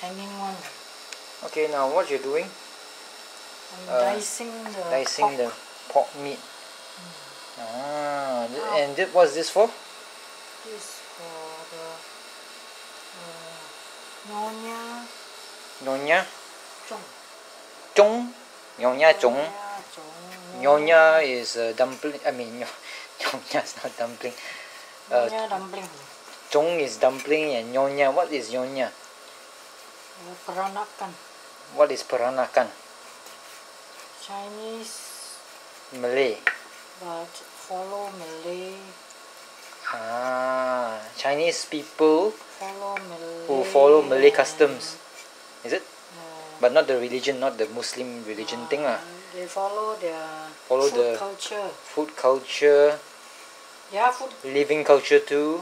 hanging one. Okay, now what you're doing? I'm dicing the pork meat. And what's this for? This for the Nonya. Nonya? Chong. Nyonya Chong. Nyonya is dumpling. I mean, Nyonya is not dumpling. Nyonya Dumpling. Chong is dumpling and Nyonya. What is Nyonya? Peranakan. What is Peranakan? Chinese. Malay. But follow Malay. Chinese people who follow Malay customs. Is it? But not the religion, not the Muslim religion thing. They follow their culture. Food culture. Yeah, food. Living culture too.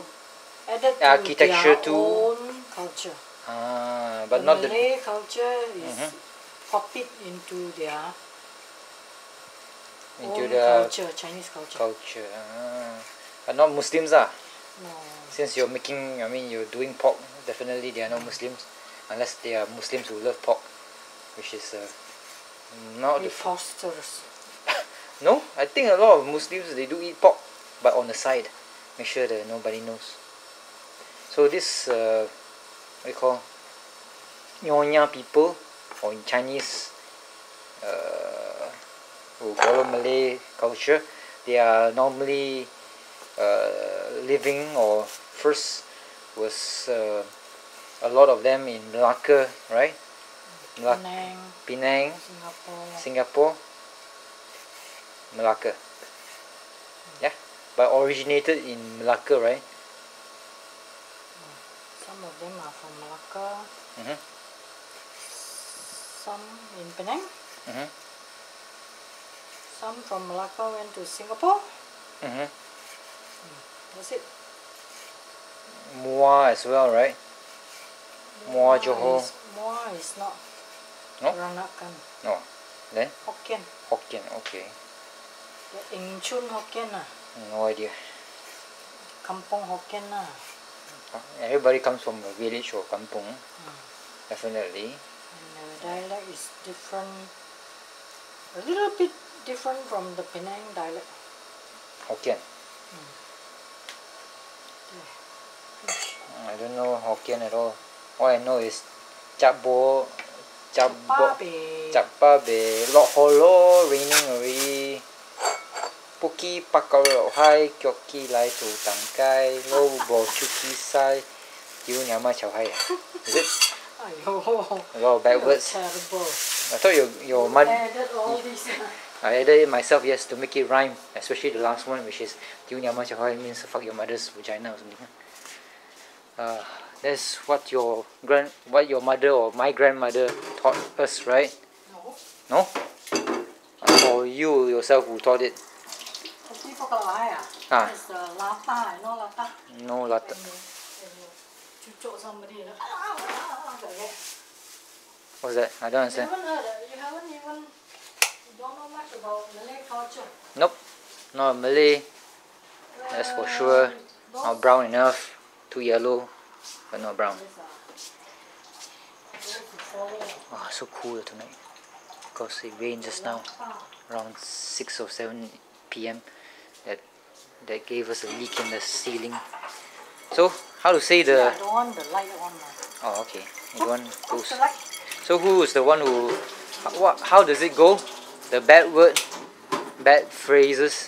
Added to architecture their too. Own culture. But the not Malay culture is copied into their culture, Chinese culture. But not Muslims No. Since you're you're doing pork, definitely they are not Muslims. Unless they are Muslims who love pork. Which is not preposterous. No, I think a lot of Muslims, they do eat pork, but on the side. Make sure that nobody knows. So this, what you call, Nyonya people, or in Chinese, who follow Malay culture, they are normally living, or first was a lot of them in Malacca, right? Penang, Singapore, Malacca. Yeah, but originated in Malacca, right? Some of them are from Malacca. Some in Penang. Some from Malacca went to Singapore. That's it. Muar as well, right? Muar Johor. Muar is not. No? Peranakan. No. Then? Hokkien. Hokkien, okay. The Inchun Hokkien No idea. Kampong Hokkien Everybody comes from a village or kampong. Definitely. And the dialect is different. A little bit different from the Penang dialect. Hokkien. I don't know Hokkien at all. All I know is Chapbo, Chapabe, Lok Holo, raining already. Puki Pakaro Hai, Kyoki Lai Tu Tangkai, Lo Bo Chuki Sai, Yu Nyama Chow Hai. Is it? A lot of bad words. Terrible. I thought your mother. Added all these. I added it myself, yes, to make it rhyme. Especially the last one, which is Yu Nyama Chow Hai means fuck your mother's vagina or something. That's what your mother or my grandmother taught us, right? No? Or you yourself who taught it? It's lata, you know lata? No lata. You choke somebody. What's that? I don't understand. You don't know much about Malay culture. Nope. Not Malay. That's for sure. Not brown enough. Too yellow. But not brown. Oh, so cool tonight. Because it rained just now. Around 6 or 7 p.m. That gave us a leak in the ceiling. So, how to say the... I don't want the light on. Oh, okay. You don't want those. So who is the one who... How does it go? The bad word? Bad phrases?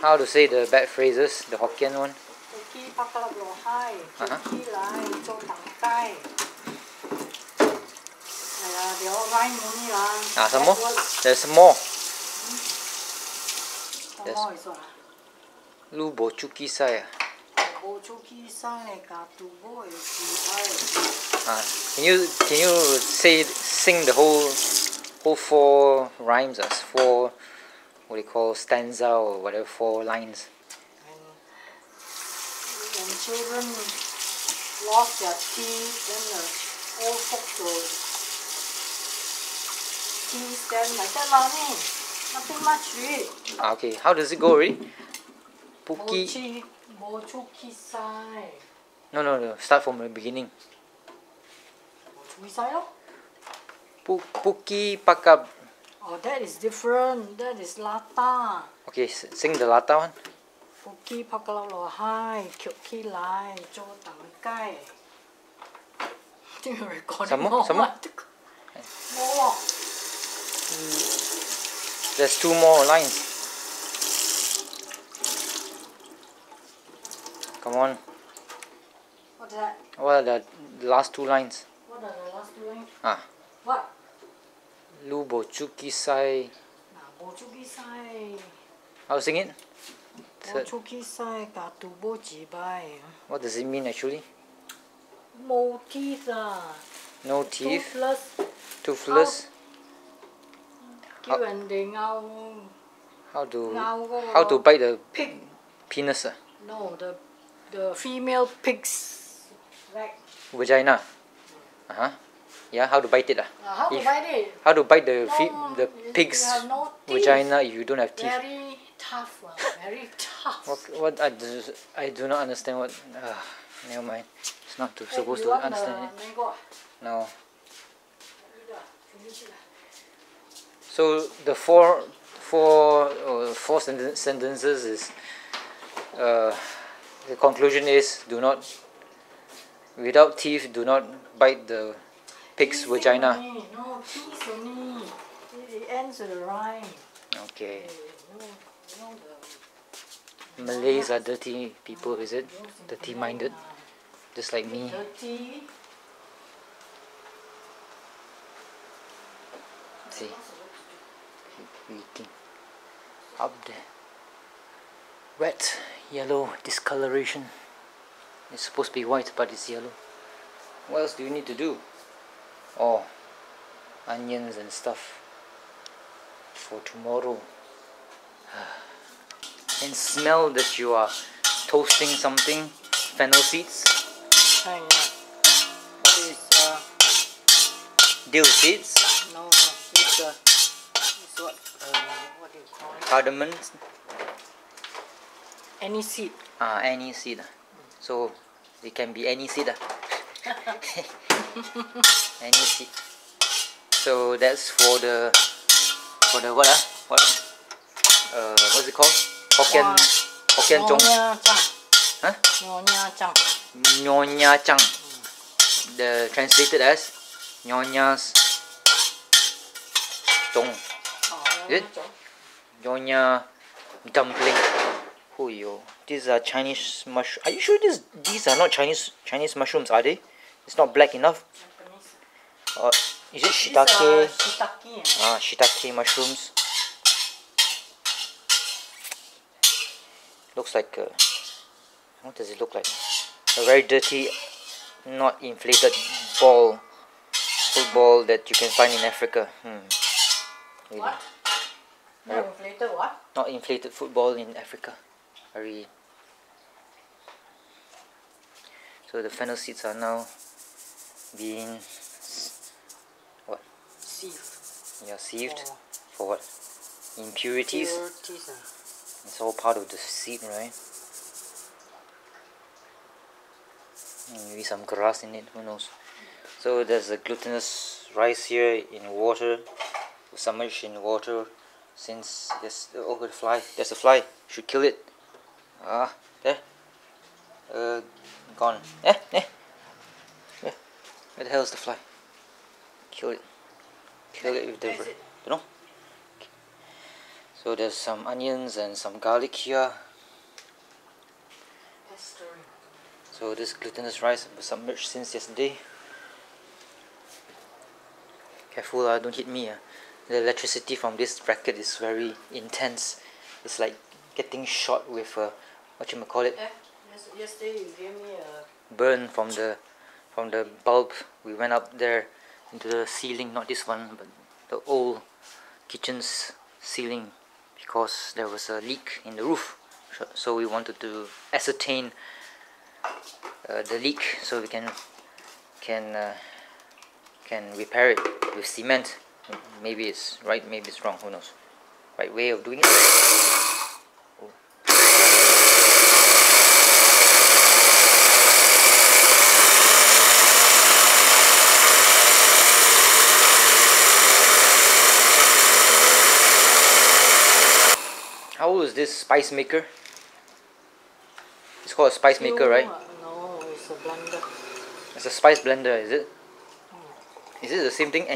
How to say the bad phrases? The Hokkien one? Some more? There's some more. Lu Bo Chuki Sai. Can you sing the whole 4 rhymes, 4 what do you call stanza or whatever, 4 lines? When children lost their teeth, then the old folks will tease them like that, nothing much to it. Okay, how does it go already? Puki. Bo Chuki Sai. No. Start from the beginning. Misai lor. Puki pakab. Oh, that is different. That is lata. Okay, sing the lata one. Puki pakalau lo hai, kyok ki lai, cho tang kai. Some more? Some more? More. There's 2 more lines. Come on. What's that? What are the last 2 lines? What are the last 2 lines? Ah. What? Lu bo chuki sai. Bochuki sai. How to sing it? Bochuki sai ka tu bo ji bai. What does it mean actually? No teeth ah. No teeth. Toothless. Toothless. Kêu人哋咬 How to 咬嗰個 how to bite the pig. penis? No, the female pig's leg. Vagina. Yeah, how to bite it? How to If- bite it? How to bite the No, the you pig's have no teeth. vagina if you don't have teeth? Very tough, very tough. What I do not understand what. Never mind. It's not supposed You to want understand it. the mango? No. Finish it. So the four sentences is the conclusion is do not without teeth do not bite the pig's Teeth vagina. only, no teeth only. It ends with a rhyme. Okay. No, the Malays are dirty people, is it? Dirty minded, just like me. dirty. See, leaking up there. Red, yellow discoloration. It's supposed to be white, but it's yellow. What else do you need to do? Oh, onions and stuff for tomorrow. And smell that you are toasting something. Fennel seeds, Hang on. It's dill seeds, no, it's what do you call it? cardamom. Any seed. Any seed. So it can be any seed. Any seed. So that's for the what? What's it called? Hokkien Chong. Nyonya Chang. Huh? Nyonya Chang. Nyonya Chang. The translated as Nyonya's Chong. Oh, Is it? Nyonya Dumpling. Oh yo, these are Chinese mushroom. Are you sure these are not Chinese mushrooms? Are they? It's not black enough. Is it shiitake? Shiitake. Shiitake mushrooms. Looks like what does it look like? A very dirty, not inflated football that you can find in Africa. Really. What? Not inflated what? Not inflated football in Africa. Very. So the fennel seeds are now being Sieve. yeah, sieved Oh. for what? Impurities. Impurities. It's all part of the seed, right? Maybe some grass in it, who knows. So there's a glutinous rice here in water, submerged in water since there's the fly. There's a fly, should kill it. There. Gone. Where the hell is the fly? Kill it. Kill it with the don't know. Okay. So there's some onions and some garlic here. So this glutinous rice was submerged since yesterday. Careful, don't hit me. The electricity from this bracket is very intense. It's like getting shot with what. Yesterday you gave me a Burn from the bulb. We went up there into the ceiling, not this one, but the old kitchen's ceiling, because there was a leak in the roof. So we wanted to ascertain the leak so we can repair it with cement. Maybe it's right, maybe it's wrong, who knows. Right way of doing it. use this spice maker. It's called a spice maker, right? No, it's a blender. It's a spice blender, is it? Is it the same thing?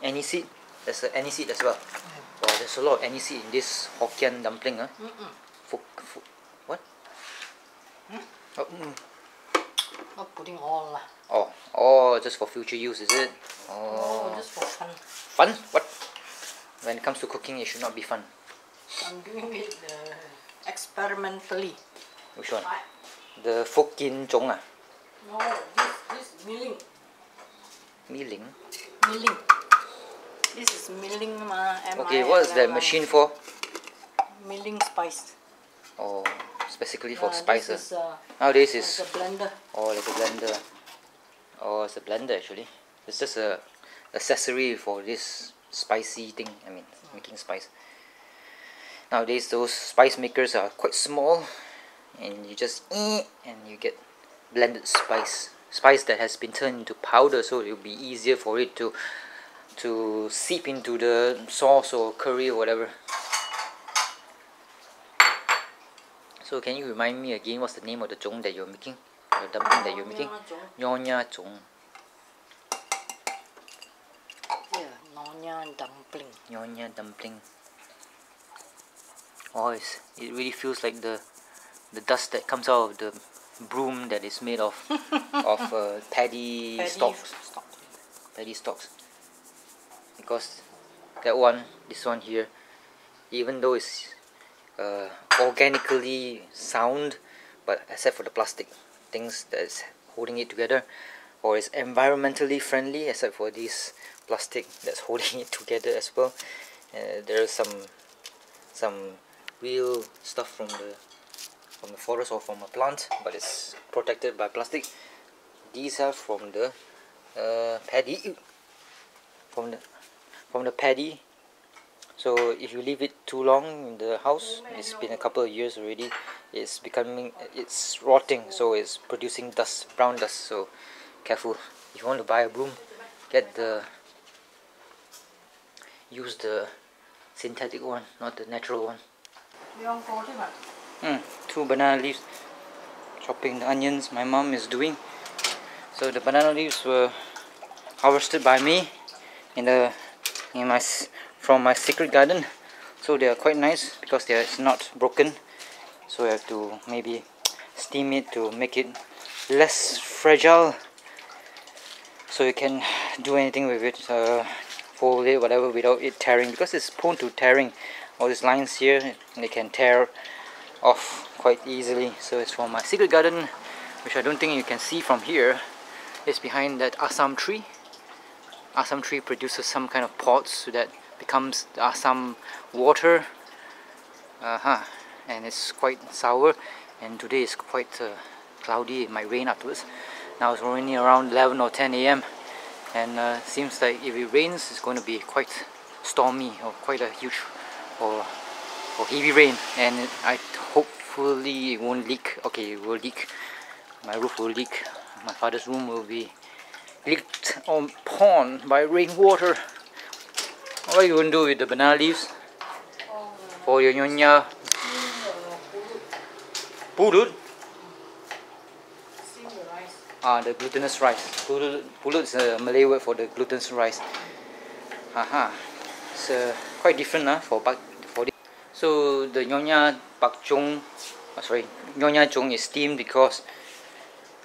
Any seed? There's any seed as well. Wow, there's a lot of any seed in this Hokkien dumpling, huh? What? Oh, Not putting all lah. oh, just for future use, is it? Oh, No, just for fun. Fun? What? When it comes to cooking, it should not be fun. I'm doing it experimentally. Which one? The Fokin Chong ah? No, this milling. Milling? Milling. This is milling ma. Okay, what is that machine for? Milling spice. Oh, specifically for spices. This is, Nowadays it's like a blender. oh, like a blender. Oh, it's a blender actually. It's just a accessory for this spicy thing. I mean, making spice. Nowadays those spice makers are quite small, and you just and you get blended spice that has been turned into powder, so it will be easier for it to seep into the sauce or curry or whatever. So can you remind me again what's the name of the zong that you're making? The dumpling that you're making? Nyonya zong. Yeah, Nyonya Dumpling. Nyonya Dumpling. Oh, it really feels like the dust that comes out of the broom that is made of paddy stalks. Paddy stalks. Because this one here, even though it's organically sound, but except for the plastic things that's holding it together, or it's environmentally friendly except for this plastic that's holding it together as well. There is some real stuff from the forest or from a plant, but it's protected by plastic. These are from the paddy, from the paddy. So if you leave it too long in the house, it's been a couple of years already, it's rotting, so it's producing dust, brown dust. So careful. If you want to buy a broom, use the synthetic one, not the natural one. 2 banana leaves. Chopping the onions, my mom is doing. So the banana leaves were harvested by me from my secret garden. So they are quite nice because it's not broken. So I have to maybe steam it to make it less fragile, so you can do anything with it, fold it, whatever, without it tearing, because it's prone to tearing. All these lines here, they can tear off quite easily. So it's from my secret garden, which I don't think you can see from here. It's behind that assam tree. Assam tree produces some kind of pods, so that becomes the assam water. And it's quite sour, and today is quite cloudy. It might rain afterwards. Now it's only around 11 or 10 a.m. and seems like if it rains, it's going to be quite stormy, or quite a huge or heavy rain, and hopefully it won't leak. Okay, it will leak. My roof will leak. My father's room will be leaked upon by rainwater. What are you going to do with the banana leaves for your nyonya? Pulut? The glutinous rice. Pulut is a Malay word for the glutinous rice. It's quite different for this. So the Nyonya Bak Chang, Nyonya Chang is steamed because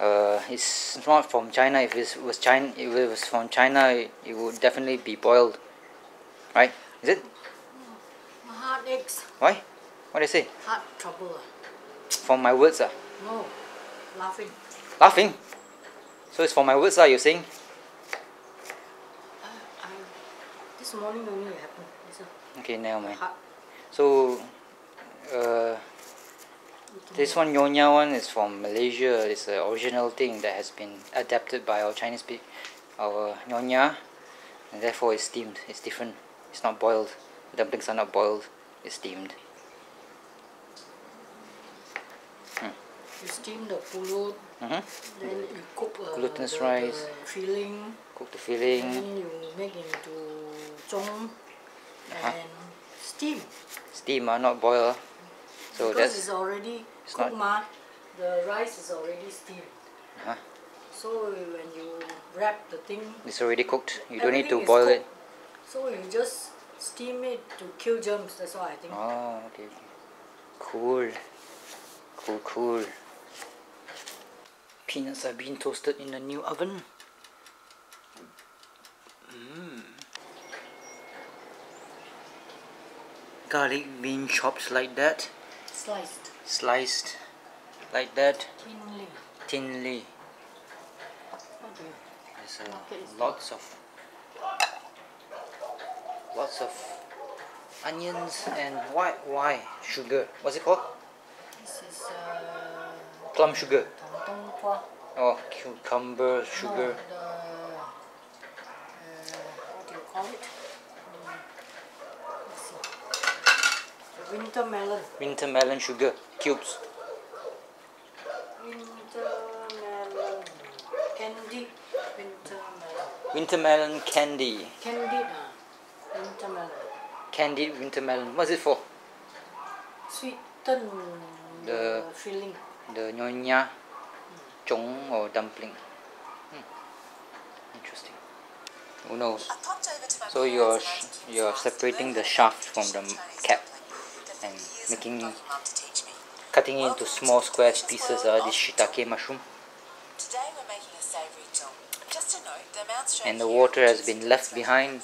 it's not from China. If it was from China, it would definitely be boiled, right? Is it? Hard eggs. Why? What did I say? Heart trouble. From my words, No, laughing. Laughing? So it's for my words, you're saying? This morning only it happened. Okay, never mind. So this one, Nyonya one, is from Malaysia. It's an original thing that has been adapted by our Chinese people, our Nyonya, and therefore it's steamed. It's different. It's not boiled. The dumplings are not boiled. It's steamed. You steam the pulut, then you cook glutinous rice, the filling, cook the filling, then you make into zong and steam. Steam, not boil. So because that's it's already it's cooked, not. the rice is already steamed. Uh-huh. So when you wrap the thing, It's already cooked. You don't need to everything is boil it. cooked. So you just steam it to kill germs. That's all I think. Oh, okay, okay. Cool. Cool, cool. Peanuts are being toasted in the new oven. Garlic being chopped like that. Sliced. Sliced like that. Thinly. Thinly. Okay. There's lots of onions and why sugar. What's it called? This is Plum sugar. Tong Tua. Oh, cucumber sugar. No, what do you call it? Let's see. The winter melon. Winter melon sugar cubes. Winter melon. Candied winter melon. Winter melon candy. Candied winter melon. Candied winter melon. What's it for? Sweeten the filling. The Nyonya Chong or dumpling. Interesting. Who knows? So you're separating the shaft from the cap and cutting it into small square pieces. This shiitake mushroom. Today we're making a savoury jom. Just to note, the amount shown And the here water has been left behind,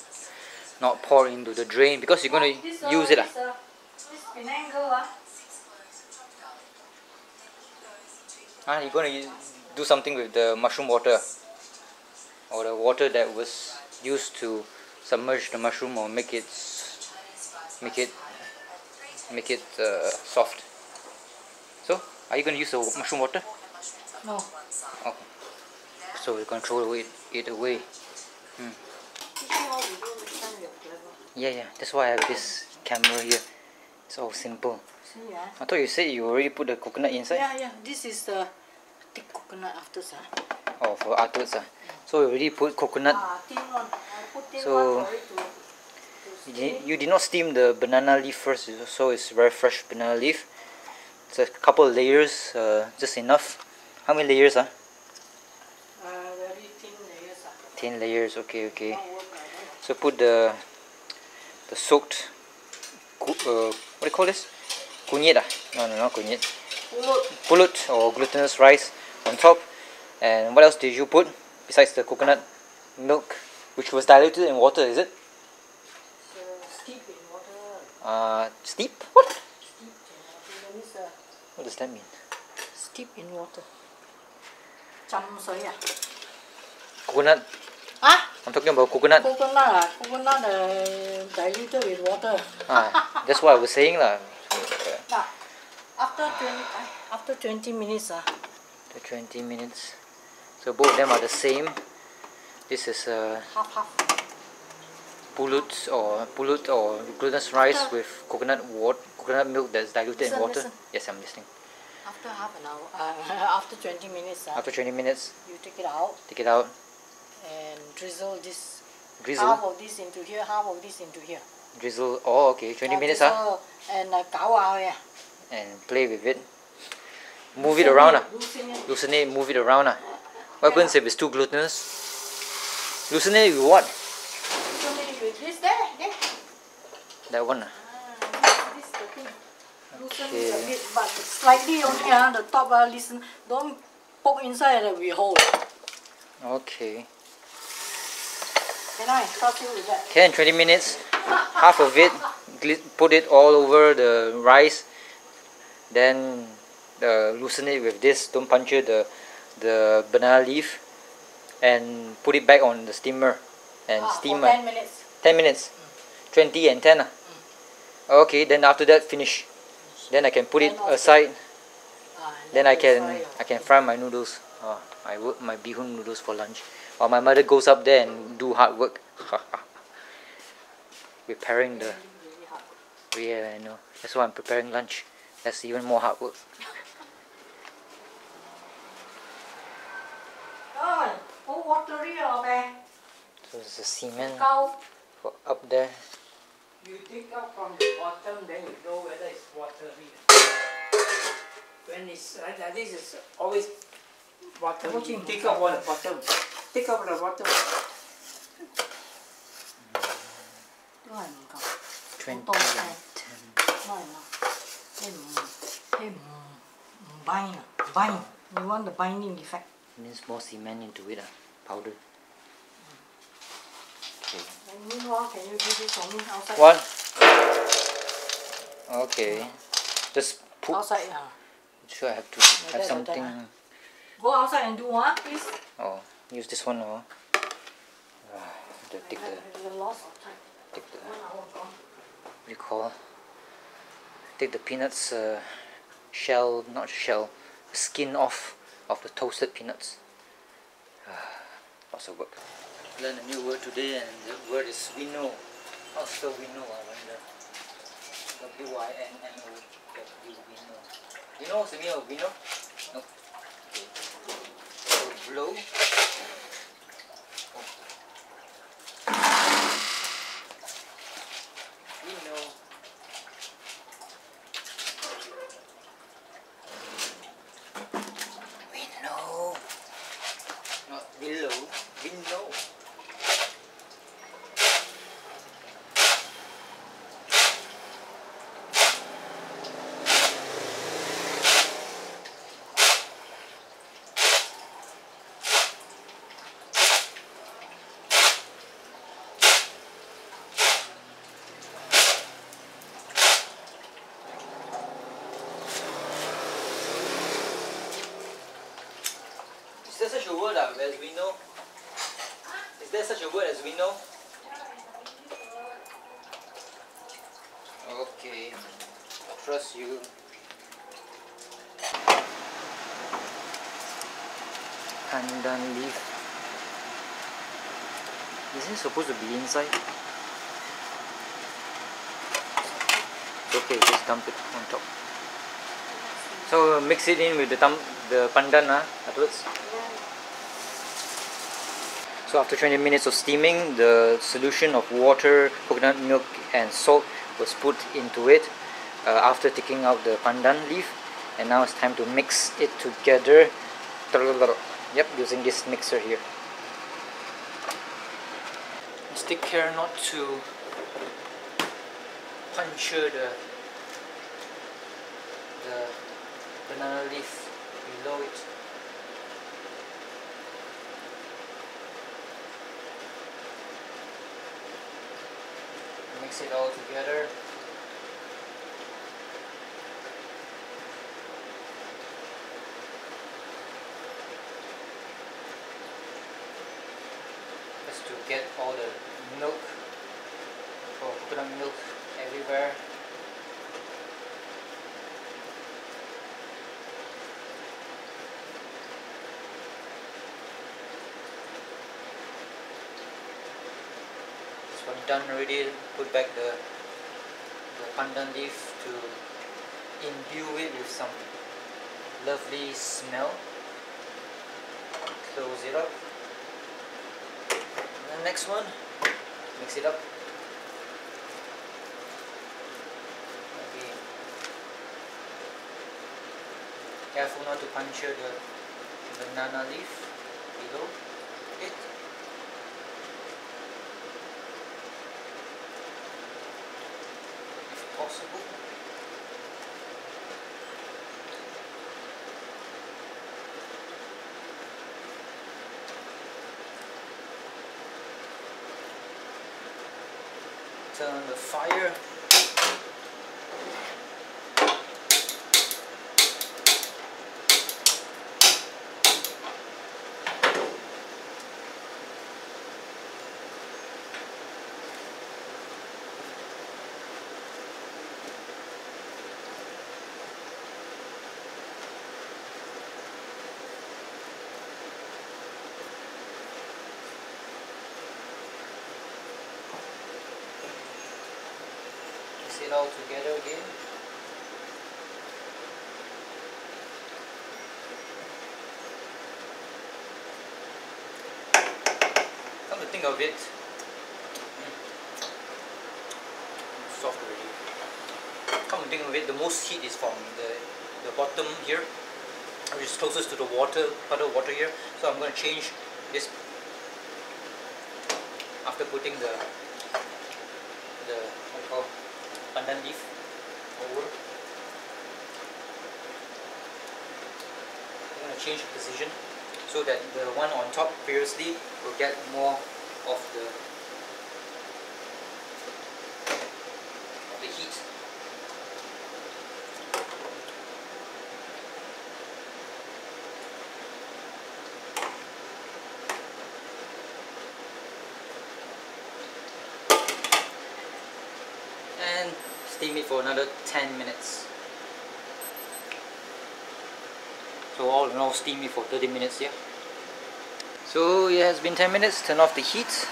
not poured into the drain because you're going to use it. This Penang girl, You're going to do something with the mushroom water, or the water that was used to submerge the mushroom or make it soft. So, are you going to use the mushroom water? No. Okay. So we're going to throw it away. Yeah. That's why I have this camera here. It's all simple. See, I thought you said you already put the coconut inside. Yeah. This is the thick coconut after, Oh, for afterwards. So you already put coconut. Thin one. I put thin So one for it to steam. you did not steam the banana leaf first, so it's very fresh banana leaf. It's a couple of layers, just enough. How many layers? Very thin layers. 10 layers. Okay. Not work like that. So put the soaked what do you call this? Kunyit No, not kunyit. Pulut or glutinous rice on top. And what else did you put besides the coconut milk, which was diluted in water? Is it? Steep in water. Steep? What? Steep in water. That means What does that mean? steep in water. Cham sui Coconut. I'm talking about coconut. Coconut diluted with water. That's what I was saying lah. Now, after 20 minutes, The 20 minutes. So both of them are the same. This is half. pulut or glutinous rice with coconut milk that's diluted in water. Listen. Yes, I'm listening. After half an hour, after 20 minutes, After 20 minutes, you take it out and drizzle this. drizzle. Half of this into here, half of this into here. Drizzle. Oh, okay. 20 minutes, drizzle and gao yeah. and play with it. Move it around, Loosen it. move it around. What happens if it's too glutinous? Loosen it with what? Loosen it with this there. That one. This the thing. Loosen it a bit, but slightly only. The top. Listen, don't poke inside and we hold. Okay. Can I trust you with that? Can 20 minutes. Half of it, put it all over the rice. Then loosen it with this. Don't puncture the banana leaf, and put it back on the steamer and steam. For 10 minutes. 10 minutes. 20 and 10. Okay, then after that finish. Then I can put it aside. Then I can fry my noodles. I work my bihun noodles for lunch. While my mother goes up there and do hard work. Preparing the. Yeah, I know. That's why I'm preparing lunch. That's even more hard work. Watery So it's the cement Cow. for up there. You dig up from the bottom, then you know whether it's watery. when it's like this, it's always bottom. Watching. Take out the bottom. Take out the bottom. 都係唔夠， 20 多聲 and 10. 都係嘛？你唔 bind 啊 bind， you want the binding effect。 Means more cement into it, powder. Okay. And meanwhile, can you do this for me outside? What? Okay. Just put. Outside, Sure, I have to Like have that, something. like that, Go outside and do one, please. Oh, use this one. Oh. Take the. There's a loss of time. Take the. 1 hour gone. What do you call? Take the peanuts shell, not shell, skin off of the toasted peanuts. Lots of work. Learn a new word today, and the word is winnow. How's the winnow? I wonder. W-I-N-N-O. Winnow. You know what's the meaning of winnow? No. Okay. So blow. Winnow. Winnow. Not willow. Winnow. Is there such a word as winnow? Is there such a word as winnow? Okay, trust you. Pandan leaf. Is it supposed to be inside? It's okay, just dump it on top. So mix it in with the pandan afterwards. So after 20 minutes of steaming, the solution of water, coconut milk and salt was put into it after taking out the pandan leaf, and now it's time to mix it together. Yep, using this mixer here. Just take care not to puncture the banana leaf below it. Mix it all together. Just to get all the milk or coconut milk everywhere. When done already, put back the pandan leaf to imbue it with some lovely smell. Close it up. And the next one, mix it up. Okay. Careful not to puncture the banana leaf below it. Possible. Turn on the fire. Mix it all together again. Come to think of it, soft already. Come to think of it, the most heat is from the the bottom here, which is closest to the water, puddle water here. So I'm going to change this after putting the what you call pandan leaf over. I'm going to change the position so that the one on top previously will get more of the heat. And steam it for another 10 minutes. So all in all, steam it for 30 minutes, yeah. So it has been 10 minutes. Turn off the heat.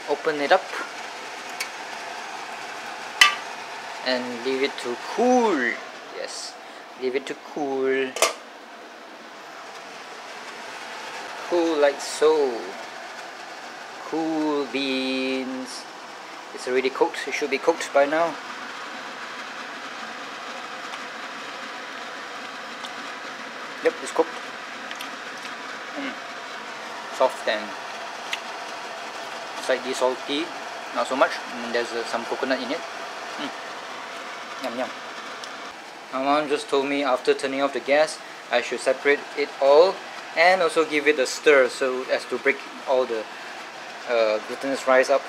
Open it up. And leave it to cool. Yes, leave it to cool. Cool like so. Cool beans. It's already cooked. It should be cooked by now. Yep, it's cooked. Soft and slightly salty. Not so much. And there's some coconut in it. Yum yum. My mom just told me after turning off the gas, I should separate it all and also give it a stir so as to break all the glutinous rice up.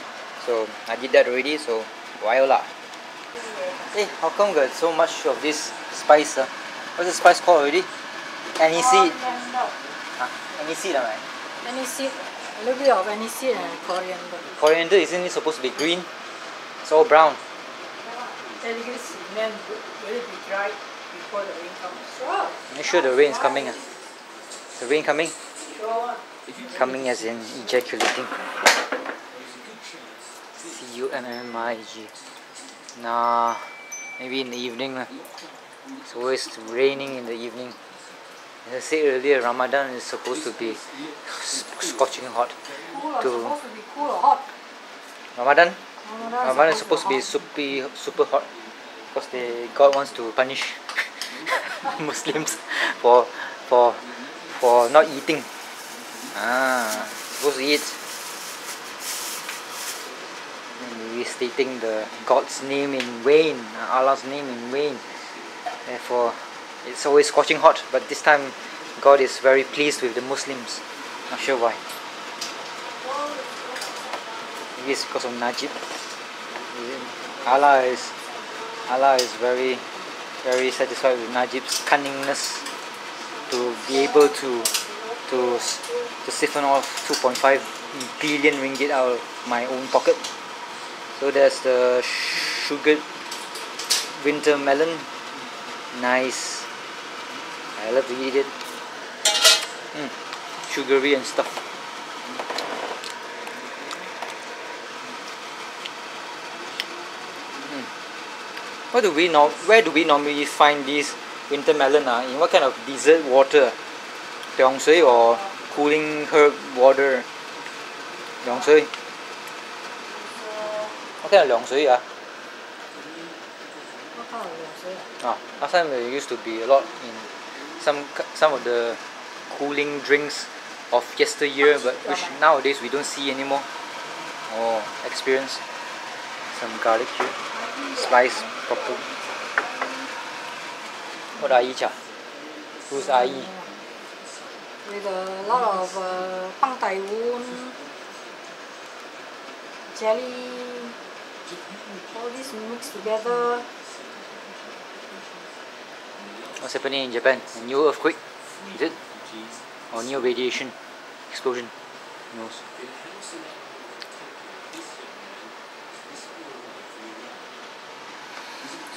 So I did that already, so why lah? Hey, how come got so much of this spice? What's the spice called already? Aniseed. Aniseed, right? Aniseed, a little bit of aniseed and coriander. Coriander, isn't it supposed to be green? It's all brown. Delicacy, then will it be dry before the rain comes? Sure. Make sure the rain is coming. The rain coming? Sure. Coming as in ejaculating. C-U-M-M-I-G. Nah, maybe in the evening. It's always raining in the evening. As I said earlier, Ramadan is supposed to be scorching hot. Supposed to be cool or hot? Ramadan is supposed to be super hot because God wants to punish Muslims for not eating. Supposed to eat. And restating the God's name in vain, Allah's name in vain. Therefore, it's always scorching hot. But this time, God is very pleased with the Muslims. Not sure why. Maybe it's because of Najib. Allah is very satisfied with Najib's cunningness to be able to siphon off 2.5 billion ringgit out of my own pocket. So there's the sugared winter melon. Nice. I love to eat it. Sugary and stuff. Where do we normally find these winter melon? In what kind of dessert water? Liang shui or cooling herb water? Liang shui. What kind of liang shui? What kind of liang shui? Last time there used to be a lot in some of the cooling drinks of yesteryear, but which nowadays we don't see anymore. Oh, experience. Some garlic here. Slice properly. What ai cha? Who's ai? With a lot of pang tai woon, jelly, all this mixed together. What's happening in Japan? A new earthquake? Is it? Or new radiation explosion? Who knows?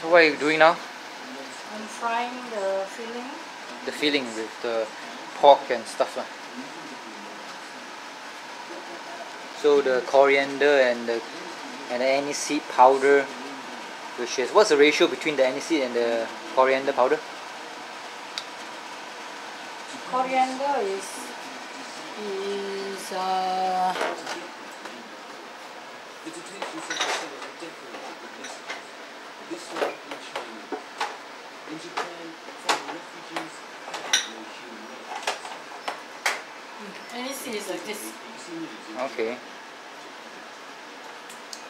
So what are you doing now? I'm frying the filling. The filling with the pork and stuff. So the coriander and the aniseed powder, which is, what's the ratio between the aniseed and the coriander powder? Coriander is this. Okay.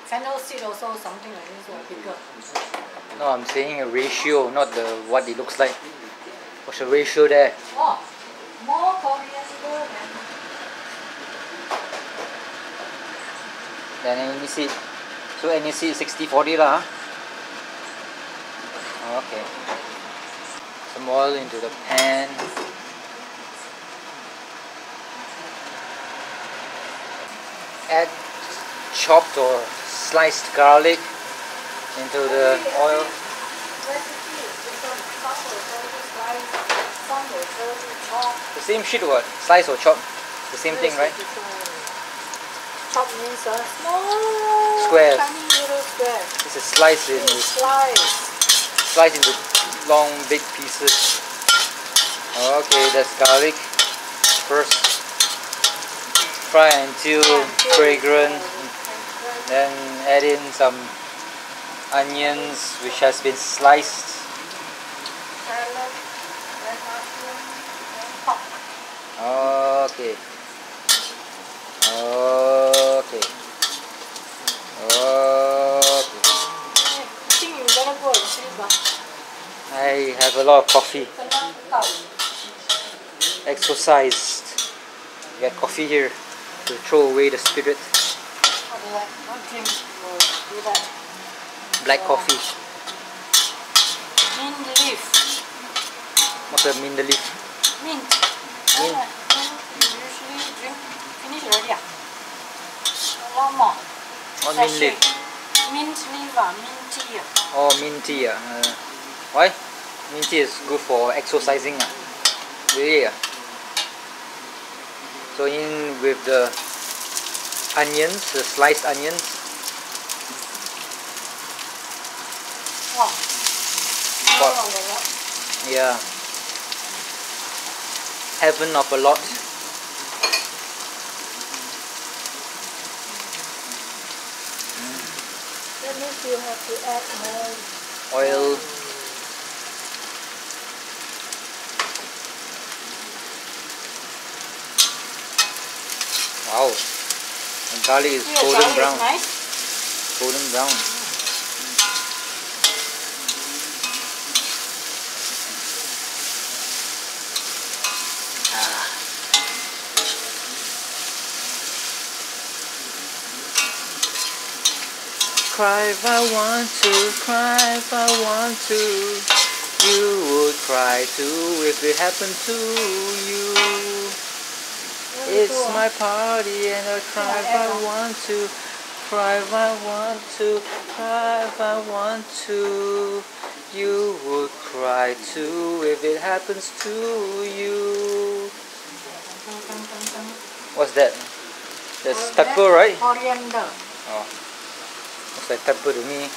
Fennel seed also something like this or bigger. No, I'm saying a ratio, not the what it looks like. What's the ratio there? Oh, more coriander than Then any seed. So any seed 60-40 lah. Huh? Okay. Some oil into the pan. Add chopped or sliced garlic into the oil. The same shit what? Slice or chop? The same thing, right? Chop means small Squares. tiny little squares. It's a slice in slice into long big pieces. Okay, that's garlic. First fry until fragrant. Then add in some onions which has been sliced. Salad, red mushroom, and pork. Okay. Okay. Okay. I think you better go and sleep. I have a lot of coffee. Penang tau. Exercised. Get coffee here to throw away the spirit. What do you like? What drink will do that? Black coffee. Mint leaf. What's a mint leaf? Mint. Mint. You usually drink. Finish already. One more. What mint leaf? Mint leaf, mint tea. Oh, mint tea. Why? Mint tea is good for exercising. Really? So in with the onions, the sliced onions. Wow. What? Oh, Yeah. Heaven of a lot. that means you have to add more Oil. Wow. The garlic is Yeah, golden garlic brown. is nice. Golden brown. Cry if I want to, cry if I want to. You would cry too if it happened to you. It's my party and I cry if I want to, cry if I want to, cry if I want to. You would cry too if it happens to you. What's that? That's pepper, right? Coriander. Oh. Looks like pepper to me.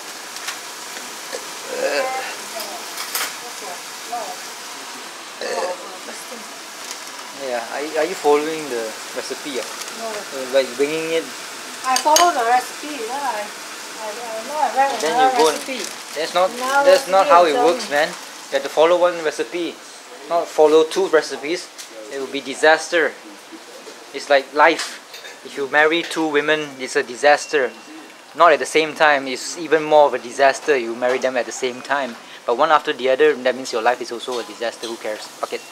Yeah, are you following the recipe? No. Like bringing it, I follow the recipe. Then I know I read then another you go. recipe. That's not how it works, man. You have to follow one recipe, not follow two recipes. It will be disaster. It's like life. If you marry two women, it's a disaster. Not at the same time, it's even more of a disaster. You marry them at the same time, but one after the other, that means your life is also a disaster. Who cares? Fuck it.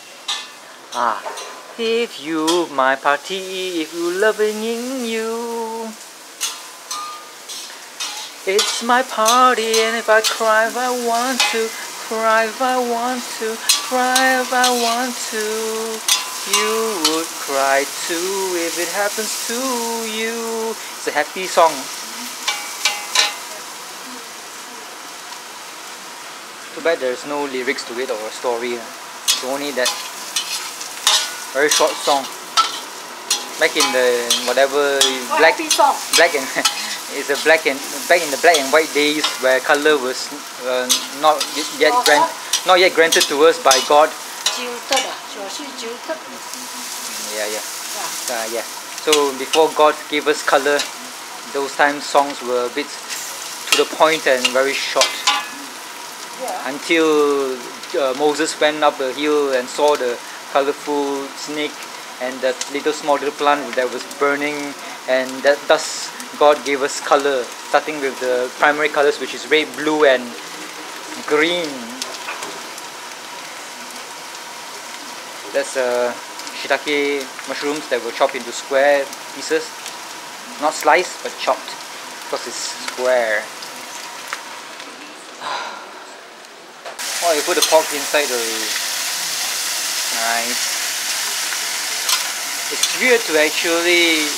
If you my party, if you loving you, it's my party, and if I cry if I want to, cry if I want to, cry if I want to, you would cry too if it happens to you. It's a happy song. Too bad there's no lyrics to it or a story. It's only that very short song. Back in the whatever black and it's a back in the black and white days where color was not yet granted to us by God. Yeah. So before God gave us color, those times songs were a bit to the point and very short. Until Moses went up the hill and saw the colorful snake and that small little plant that was burning, and that thus God gave us color, starting with the primary colors, which is red, blue, and green. That's shiitake mushrooms that were chopped into square pieces, not sliced but chopped because it's square. Oh, you put the pork inside already. Nice. It's weird to actually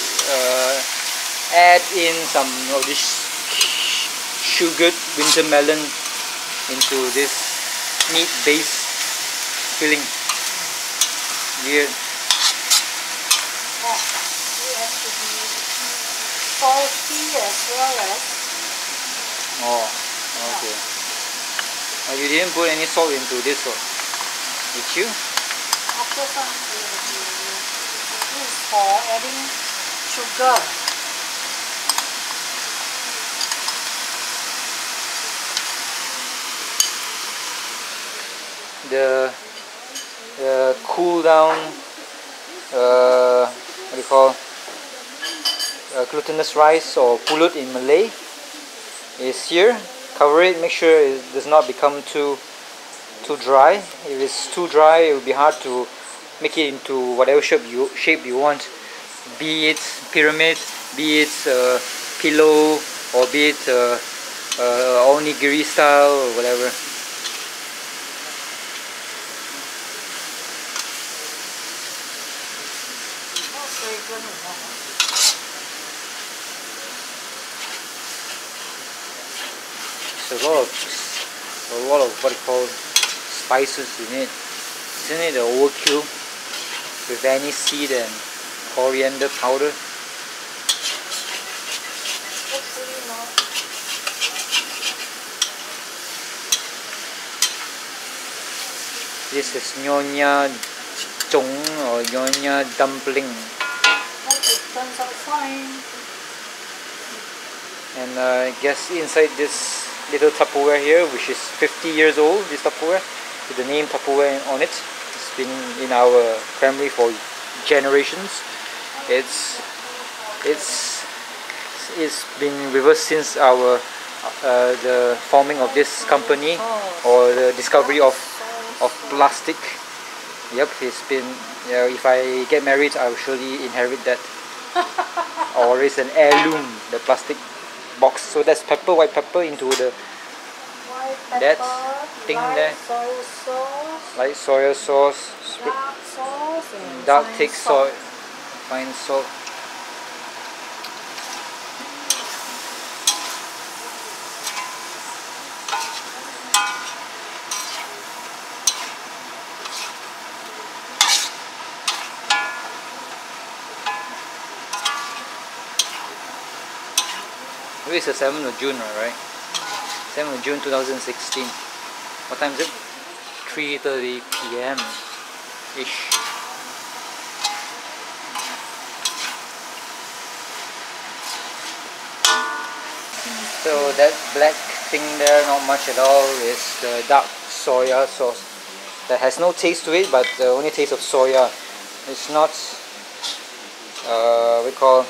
add in some of this sugared winter melon into this meat-based filling. Weird. Oh, it has to be salty as well as. Oh, okay. Oh, you didn't put any salt into this one, did you? After some, this is for adding sugar. The cool down, what do you call, glutinous rice or pulut in Malay is here. Cover it, make sure it does not become too dry. If it's too dry, it will be hard to make it into whatever shape you want, be it pyramid, be it pillow, or be it onigiri style or whatever. There's a lot of what you call spices in it. Isn't it an overkill with anise seed and coriander powder? Hopefully not. This is Nyonya or Nyonya Dumpling. Hope it turns out fine. And I guess inside this little Tupperware here, which is 50 years old, this Tupperware, with the name Tupperware on it. It's been in our family for generations. It's been with us since our the forming of this company, or the discovery of plastic. Yep, it's been. If I get married, I will surely inherit that, or it's an heirloom, the plastic box. So that's pepper, white pepper into the White that pepper, thing light there, soy sauce, like soy sauce, dark sauce, and dark fine thick salt. fine salt. Maybe it's the 7th of June, right? 7th of June 2016. What time is it? 3:30 p.m. ish. So that black thing there, not much at all, is the dark soya sauce that has no taste to it, but the only taste of soya. It's not we call,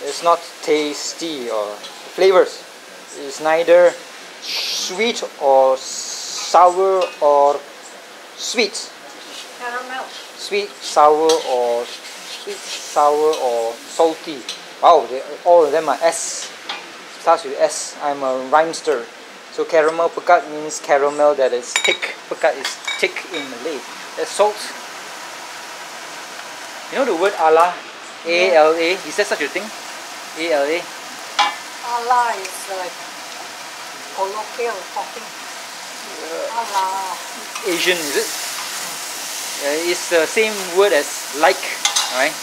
it's not tasty or flavors. It's neither sweet or sour or sweet. Caramel. Sweet, sour or salty. Wow, all of them are S. Starts with S. I'm a rhymester. So caramel pekat means caramel that is thick. Pekat is thick in Malay. That's salt. You know the word ala? A-L-A? Is there such a thing? A-L-A? Allah is like colloquial talking. Allah. Asian, is it? It's the same word as like, alright?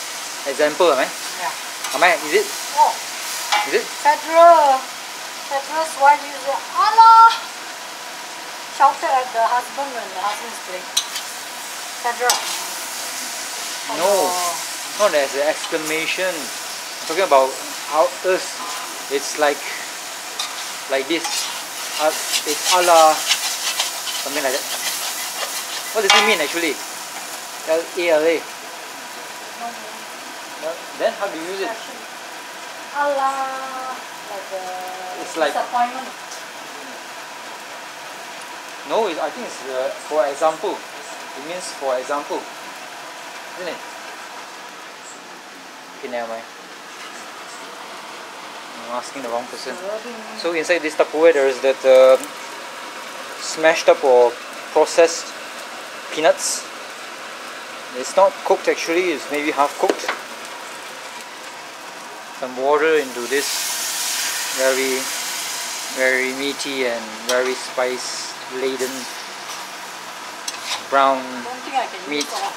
Example, right? Yeah. Am I? Is it? Oh, Is it? Petra's wife used to Allah. Shouted at the husband when the husband is playing. Petra. No, not as an exclamation. I'm talking about how us. It's like this. It's Allah, something like that. What does it mean actually? L-A-L-A. Then how do you use it? Allah, It's like- disappointment. No, I think it's for example. It means for example, isn't it? Okay, never mind. I'm asking the wrong person. So inside this Tupperware there is that smashed up or processed peanuts. It's not cooked actually, it's maybe half cooked. Some water into this very meaty and very spice laden brown Don't think I can meat. use all.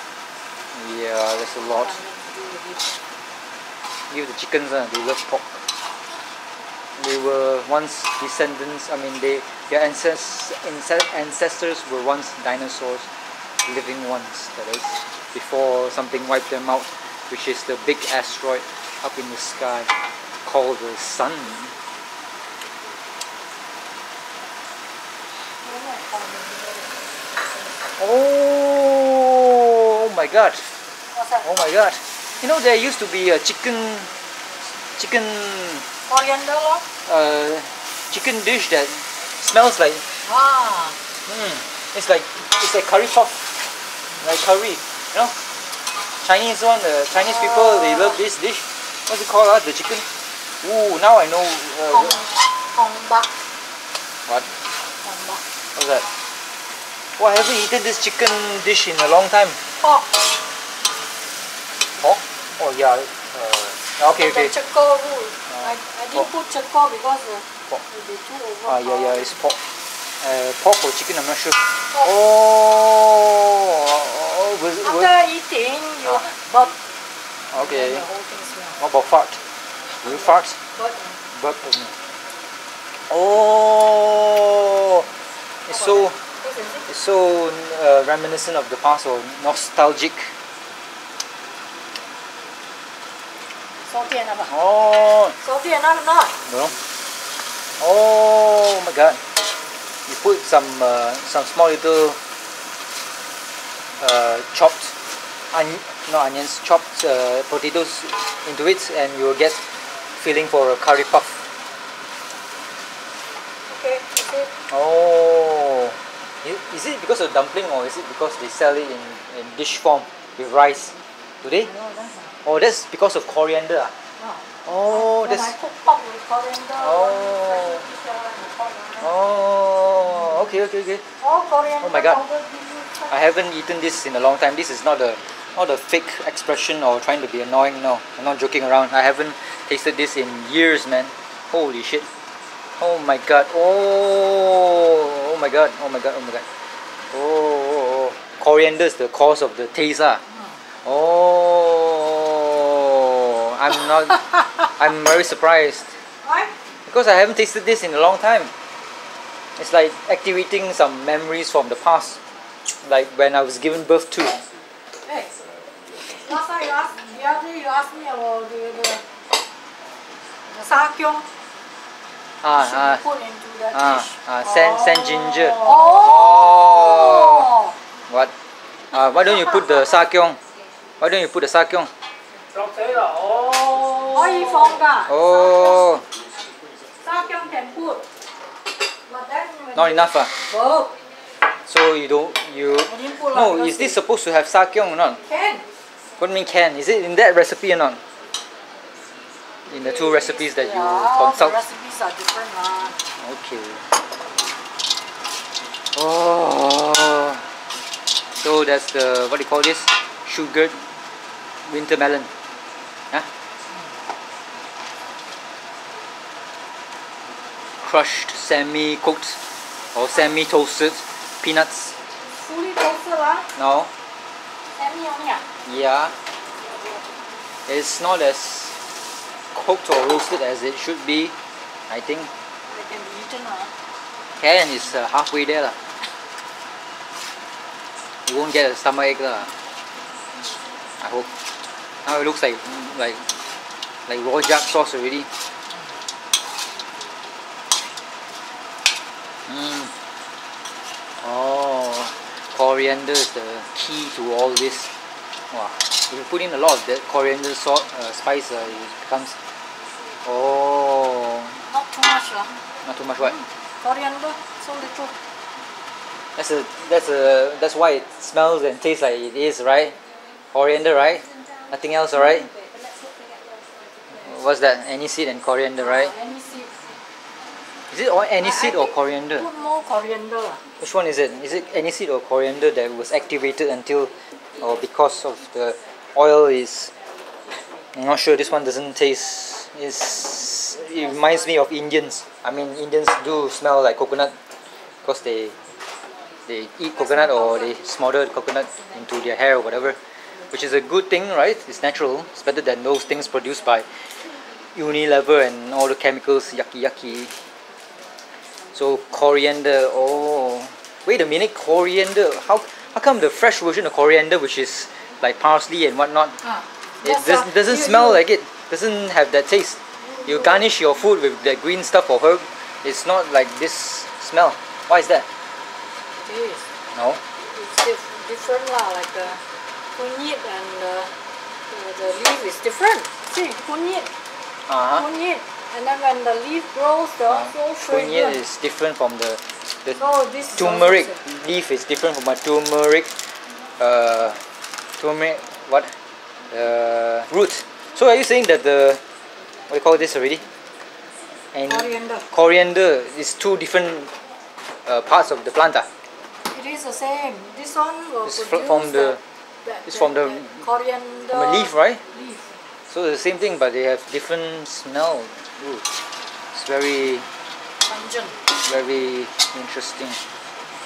Yeah, that's a lot. What I meant to do with it. Give the chickens, they love pork. They were once descendants, I mean their ancestors were once dinosaurs, living ones, that is, before something wiped them out, which is the big asteroid up in the sky called the sun. Oh my god! What's that? Oh my god! You know there used to be a chicken Coriander lor. chicken dish that smells like it's like curry puff, like curry, you know. Chinese one, the Chinese people, they love this dish. What's it called? The chicken. Ooh, now I know. Hong bak. What? Hong bak. What's that? Oh, I haven't eaten this chicken dish in a long time. Pork. Pork? Oh yeah. Okay, okay. The cheko rule. I didn't put cheko because Pork. it will be too over. Yeah, it's pork. Pork or chicken, I'm not sure. Pork. Oh, After eating, you burp. okay. The whole thing smells. What about fart? Do you fart? Burp. Burp. Oh, it's so reminiscent of the past, or nostalgic. Salty enough. Oh, Salty enough or not? no. Oh my god. You put some small little chopped not onions, chopped potatoes into it, and you will get filling for a curry puff. Okay, that's it. Oh, is it because of dumpling, or is it because they sell it in dish form with rice? Do they? No, that's not. Oh, that's because of coriander. No. Oh, When I that's. cook pork with coriander, Oh. Oh, okay. All coriander Oh my God. powder give you I haven't eaten this in a long time. This is not a fake expression or trying to be annoying. No, I'm not joking around. I haven't tasted this in years, man. Holy shit. Oh my god. Oh my god. Oh. Coriander is the cause of the taste. Oh, I'm very surprised. Why? Because I haven't tasted this in a long time. It's like activating some memories from the past. Like when I was given birth to. Hey, last time the other day you asked me about the sakyong. Should be put into the dish. Sand ginger. Oh. What? Why don't you put the sakyong? Why don't you put the sakyong? Oil phong ka. Oh, Sakyong can put. But then when not enough. burp, So you I didn't put No, because is this supposed to have sakyong or not? can. What do you mean can? Is it in that recipe or not? In the two recipes that you consult? The recipes are different. Okay. Oh. So that's the, what do you call this? Sugared winter melon. Huh? Crushed, semi-cooked or semi-toasted peanuts. Fully toasted No? semi only Yeah. It's not as cooked or roasted as it should be, I think. They can be eaten Can is halfway there lah. You won't get a stomachache lah. I hope. Now it looks like rojak sauce already. Oh, coriander is the key to all this. Wow. If you put in a lot of that coriander salt, spice, it becomes. Oh. Not too much lah. Not too much what? Coriander, so little. That's why it smells and tastes like it is, right? Coriander, right? Nothing else, alright? What's that? Aniseed and coriander, right? Aniseed. Is it all aniseed or coriander? Put more coriander lah. Which one is it? Is it aniseed or coriander that was activated until, or because of the oil is? I'm not sure. This one doesn't taste. It reminds me of Indians. I mean, Indians do smell like coconut because they eat coconut or they smother coconut into their hair or whatever, which is a good thing, right? It's natural. It's better than those things produced by Unilever and all the chemicals, yucky. So coriander. Oh, wait a minute, coriander. How come the fresh version of coriander, which is like parsley and whatnot, it doesn't smell like it? Doesn't have that taste. You garnish your food with that green stuff or herb. It's not like this smell. Why is that? It is. No. It's different lah. Like the kunyit and the leaf is different. See, kunyit. Kunyit. And then when the leaf grows, the whole kunyit is different from the this turmeric leaf is different from a turmeric what root. So are you saying that the what do you call this already? And coriander is two different parts of the plant. It is the same. This one will it's produce from the coriander from a leaf, right? Leaf. So the same thing, but they have different smell. Ooh. It's very pungent. Very interesting.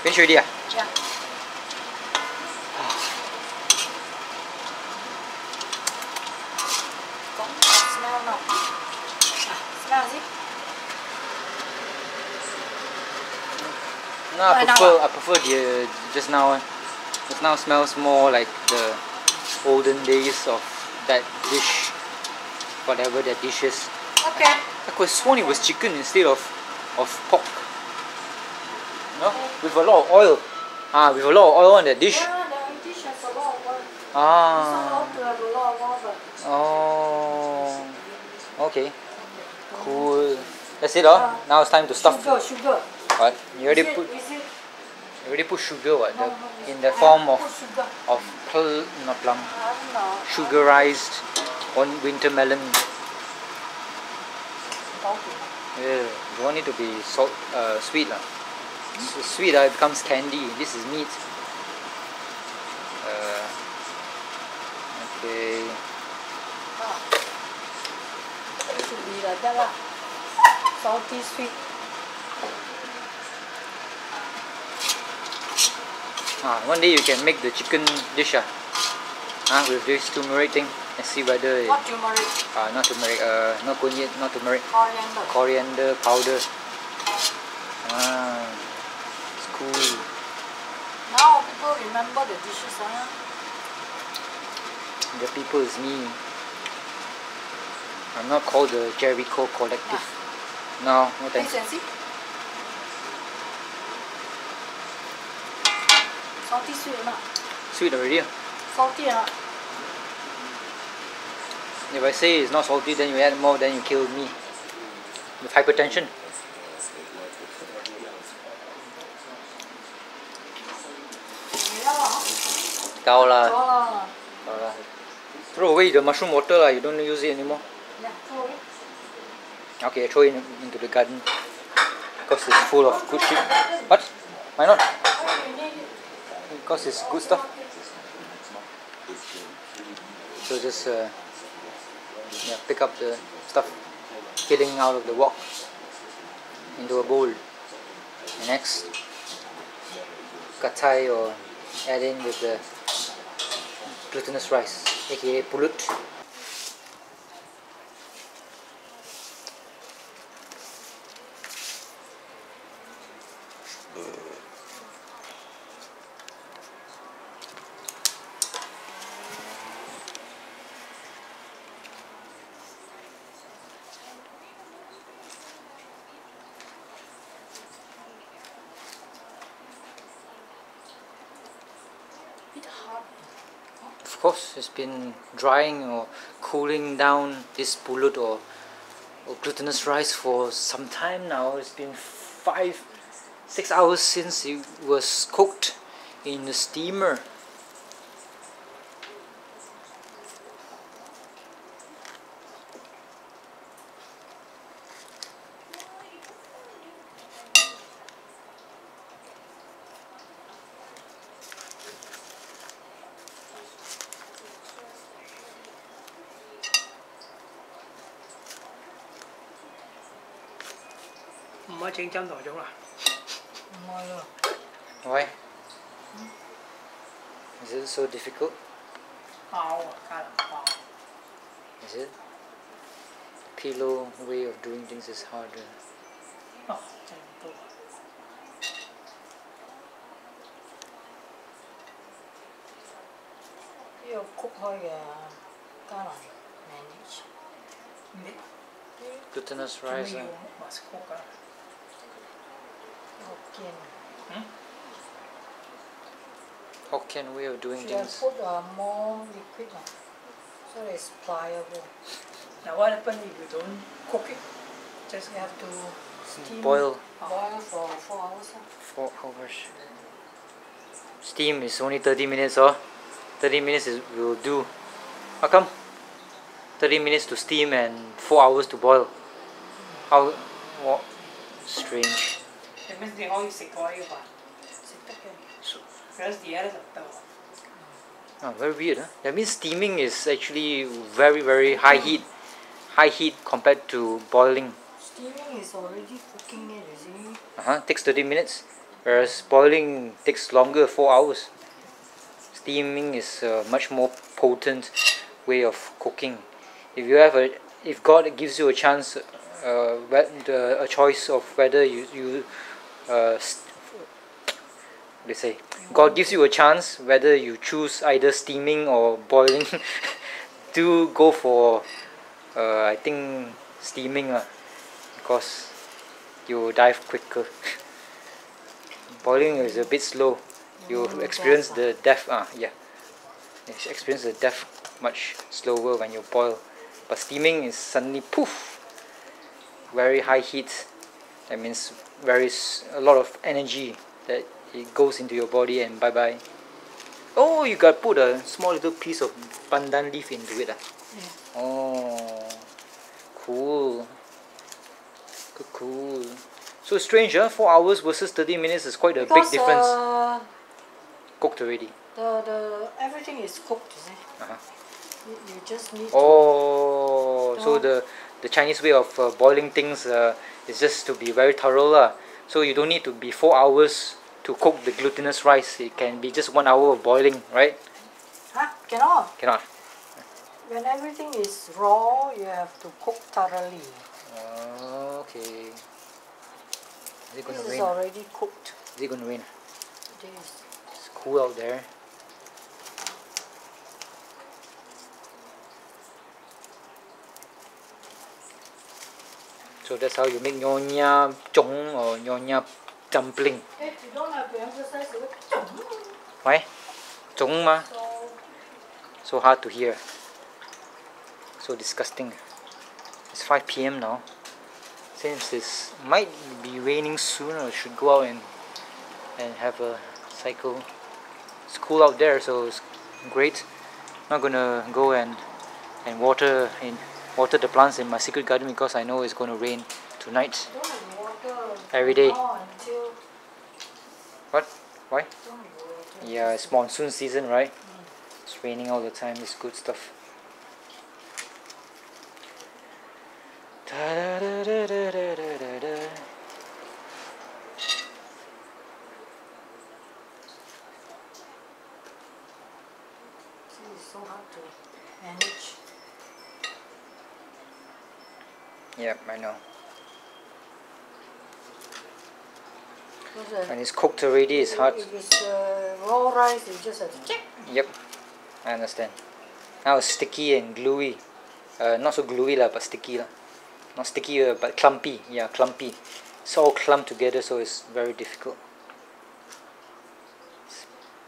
Finish already? Yeah. Smell now. Smell, is it? No, I prefer the just now. Just now smells more like the olden days of that dish, whatever that dish is. Okay. I could have sworn it was chicken instead of pork. No, with a lot of oil. With a lot of oil on that dish. Yeah, the dish has a lot of oil. It's allowed to have a lot of oil, but oh, okay, cool. That's it, now it's time to stuff. Sugar. What? You already put sugar, what? In the form of not plum, sugarized on winter melon. Yeah, you want it to be sweet lah. So sweet, it becomes candy. This is meat. Okay. It should be like that lah. Salty, sweet. One day you can make the chicken dish with this turmeric thing and see whether What turmeric? not turmeric, not kunyit, not turmeric. Coriander. Coriander powder. It's cool. Now people remember the dishes, The people is me. I'm not called the Jericho Collective. No thanks. Taste and see. Salty, sweet or not? Sweet already. Salty or not? If I say it's not salty, then you add more, then you kill me with hypertension. Gao lah. Throw away the mushroom water lah. You don't use it anymore. Yeah, throw away. Okay, throw it into the garden because it's full of good shit. What? Why not? Because it's good stuff. So just pick up the stuff spilling out of the wok into a bowl. And next, katai or add in with the glutinous rice, aka pulut. Of course, it's been drying or cooling down this pulut or glutinous rice for some time now. It's been 5-6 hours since it was cooked in the steamer. Why? Is it so difficult? Is it? Pillow way of doing things is harder. You cook how galangal manage. Glutinous rice. Hokkien way of doing Should things. I put more liquid so it's pliable? Now what happens if you don't cook it? Just you have to steam. Boil. Boil for 4 hours. 4 hours. Steam is only 30 minutes, or 30 minutes will do. How come? 30 minutes to steam and 4 hours to boil. How? What? Strange. That means they all sick oil. Whereas the others are Oh, very weird, huh? That means steaming is actually very high heat compared to boiling. Steaming is already cooking it, you see. Takes 30 minutes, whereas boiling takes longer, 4 hours. Steaming is a much more potent way of cooking. If God gives you a chance, a choice of whether they say God gives you a chance whether you choose either steaming or boiling. Do go for I think steaming because you dive quicker. Boiling is a bit slow. You experience the death. You experience the death much slower when you boil. But steaming is suddenly poof, very high heat. That means a lot of energy that it goes into your body and bye bye. Oh, you got put a small little piece of pandan leaf into it. Yeah. Oh, cool. Cool. So strange, 4 hours versus 30 minutes is quite a big difference. Cooked already. The everything is cooked, you see. You just need to. So the Chinese way of boiling things is just to be very thorough, so you don't need to be 4 hours to cook the glutinous rice. It can be just 1 hour of boiling, right? Cannot. Cannot. When everything is raw, you have to cook thoroughly. Okay. Is it going to This rain? is already cooked. Is it going to rain? It is. It's cool out there. So that's how you make Nyonya Chong or Nyonya Dumpling. You don't have to emphasize the word. Why? Chong ma. So hard to hear. So disgusting. It's 5 PM now. Since it might be raining soon, I should go out and have a cycle. It's cool out there, so it's great. I'm not gonna go and water the plants in my secret garden because I know it's going to rain tonight. Don't have water every day. Until What? Why? don't have water. Yeah, it's monsoon season, right? It's raining all the time. It's good stuff. It's so hard to manage. Yep, I know. Because, When it's cooked already, it's hard. If it's raw rice, you just have to check. Yep, I understand. Now it's sticky and gluey. Not so gluey lah, but sticky lah. Not sticky, but clumpy. Yeah, clumpy. It's all clumped together, so it's very difficult.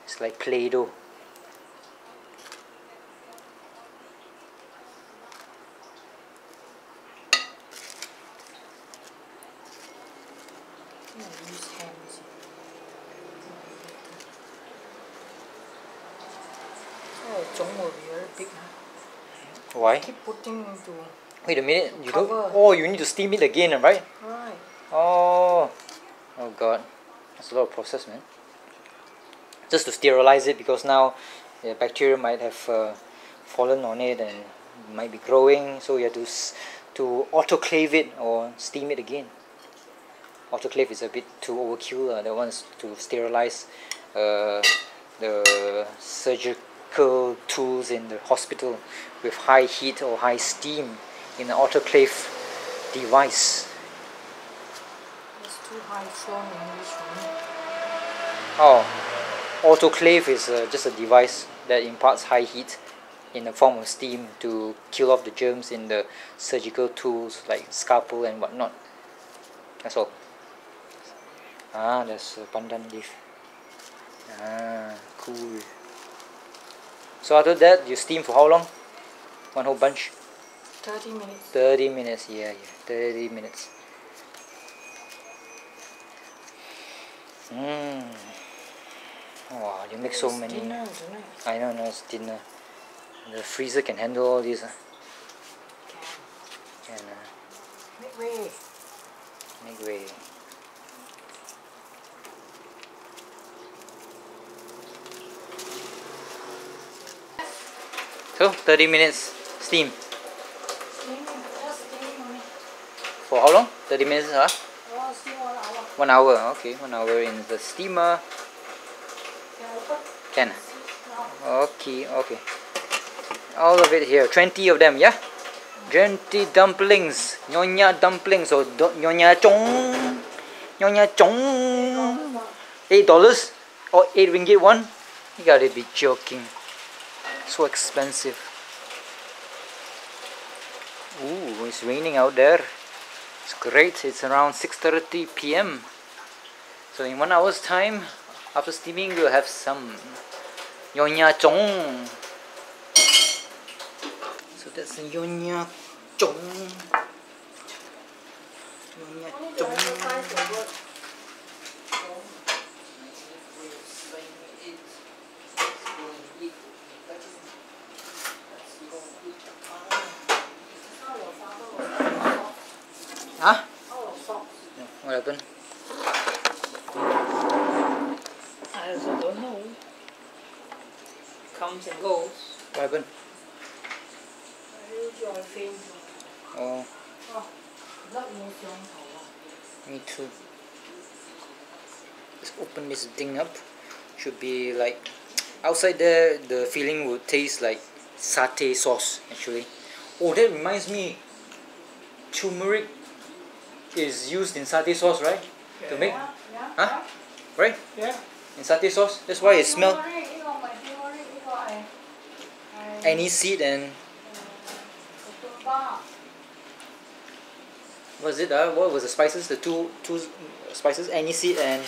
It's like Play-Doh. Use hands. Oh, zong will be very big. Huh? Why? Keep putting into. Wait a minute. You Cover. don't. Oh, you need to steam it again, right? Right. Oh. Oh God. That's a lot of process, man. Just to sterilize it, because now the bacteria might have fallen on it and might be growing, so you have to autoclave it or steam it again. Autoclave is a bit too overkill. That one's to sterilize the surgical tools in the hospital with high heat or high steam in an autoclave device. It's too high flown English one. Oh, autoclave is just a device that imparts high heat in the form of steam to kill off the germs in the surgical tools like scalpel and whatnot. That's all. Ah, there's a pandan leaf. Ah, cool. So after that, you steam for how long? One whole bunch? 30 minutes. 30 minutes, yeah, 30 minutes. Wow, you make so It's many. dinner tonight. I know, no, it's dinner. The freezer can handle all these. Can Make way. make way. So 30 minutes steam. Steaming, just steaming only. For how long? 30 minutes, huh? Oh, steam 1 hour. 1 hour, okay. 1 hour in the steamer. Can I open? Can. Now. Okay, okay. All of it here. 20 of them, yeah? 20 dumplings. Nyonya dumplings or Nyonya Chong. Nyonya Chong. $8 or 8 ringgit one? You gotta be joking. So expensive. Ooh, it's raining out there. It's great. It's around 6:30 p.m. So in 1 hour's time, after steaming, we'll have some Nyonya Chong. So that's the Nyonya Chong. Nyonya Chong. Huh? What happened? I also don't know. Comes and goes. What happened? Your face. Oh, Oh, blood no 香头啊. me too. Let's open this thing up. Should be like outside there. The feeling would taste like satay sauce actually. Oh, that reminds me. Turmeric is used in satay sauce, right? To make, Yeah, yeah. huh? Right? Yeah. In satay sauce. That's why it smells. Turmeric, my favorite, Any seed and was it? What was the spices? The two spices. Any seed and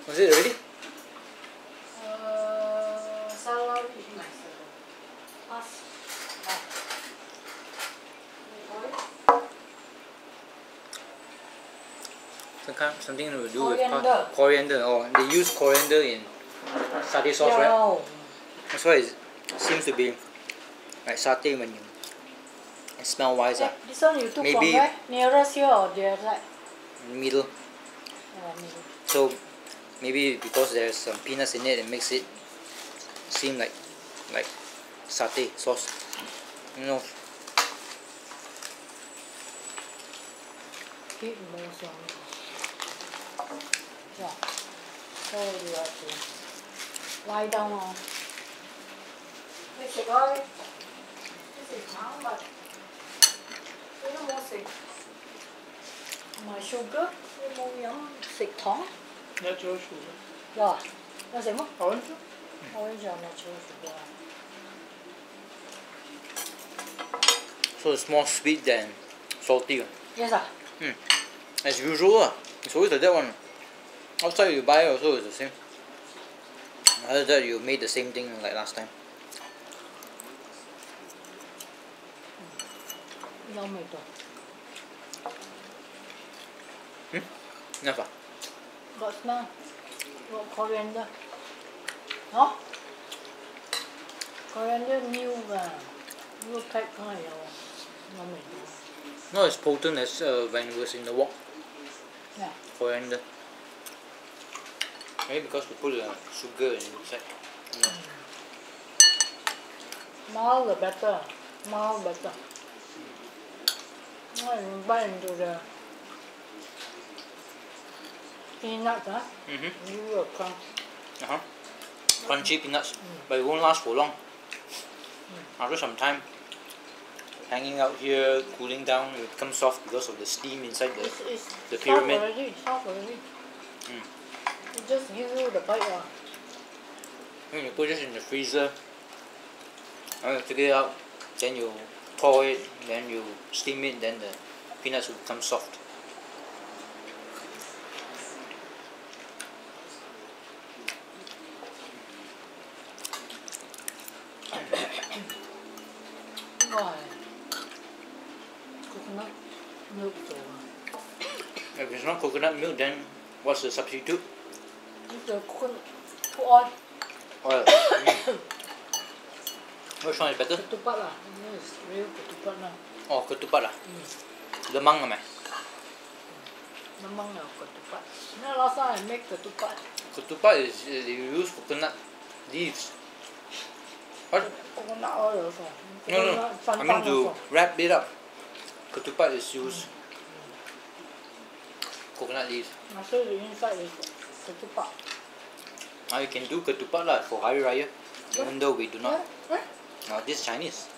was it already? celery. Something to do with Coriander. coriander. Oh, they use coriander in satay sauce, right? Yeah. That's why it seems to be like satay when you smell wise. This one you took Maybe- from where? Nearest here or the other side? Middle. Middle. So maybe because there's some peanuts in it, it makes it seem like satay sauce. You know. Keep more strong. Yeah. So you have to lie down on. This is all. This is how much? You know what thing? My sugar. You know yum. Thickening. Natural sugar. Yeah. Nó sẽ mất. Orange? Orange or natural sugar. So it's more sweet than salty. Yes ah. As usual. It's always like that one. Outside you buy also is the same. Other than that you made the same thing like last time. Yum味道. Kenapa? Got smell. Got coriander. No? Coriander new new type kind of Not as potent as when it was in the wok. Yeah. Coriander. Maybe because we put sugar inside. You know. Mild the better. Mild better. I bite into the peanuts, huh? Mm-hmm. You will crunch. Crunchy peanuts, but it won't last for long. After some time, hanging out here, cooling down, it becomes soft because of the steam inside the pyramid. Soft already. It just gives you the bite. When you put this in the freezer, and you take it out, then you thaw it, then you steam it, then the peanuts will become soft. Why? Coconut milk If it's not coconut milk, then what's the substitute? It's the coconut oil. Oil. Which one is better? Ketupat lah. This is real ketupat lah. Oh, ketupat lah. Lemang lah. Memang lah ketupat. Now last time I make ketupat. Ketupat is you use coconut leaves. What? Coconut oil also. No. I mean to wrap it up. Ketupat is used coconut leaves. So the inside is ketupat. You can do ketupat lah for Hari Raya, even though we do not. This is Chinese.